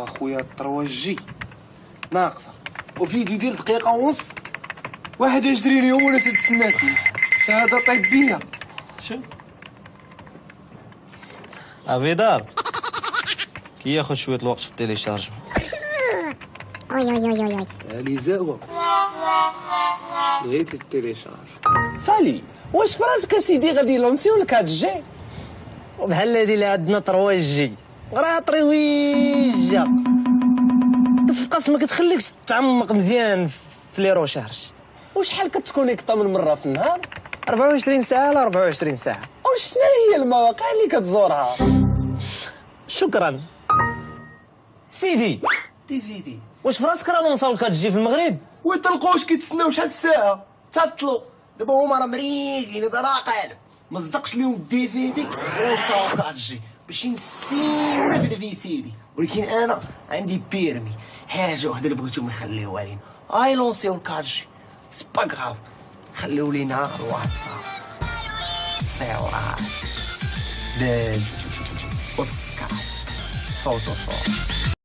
اخويا 3G ناقصه، وفيديو ديال دقيقه ونص 21 يوم وانا تنتسنى فيه. شهاده طبيه. شو ابيضار كياخد شويه الوقت في التيليشارجمون. وي وي وي وي علي زاوة بغيت التيليشارج. سالي واش فراسك اسيدي غادي يلونسيو لك هاد الجي؟ وبحال هادي اللي عندنا 3G غرا طريويجه كتفقص ما كتخليكش تعمق مزيان في لي روشارج. وشحال كتكونيكطا من مره في النهار؟ 24 ساعه على 24 ساعه. وشنا هي المواقع اللي كتزورها؟ شكرا سيدي. DVD واش فراسك راه نوصل لك هادشي في المغرب؟ ويطلقوش كيتسناو شحال الساعه تعطلوا. دابا هما راه مريقين هذا راه قالب ما صدقش لهم DVD وصاو كاتجي باش ينسيونا في الفيسيدي. ولكن انا عندي بيرمي حاجه وحده اللي بغيتهم يخليوها لينا اي لونسيو الكاتجي سي با غاف. خليو لينا الواتساب صورات باز وسكاي صوت وصوت.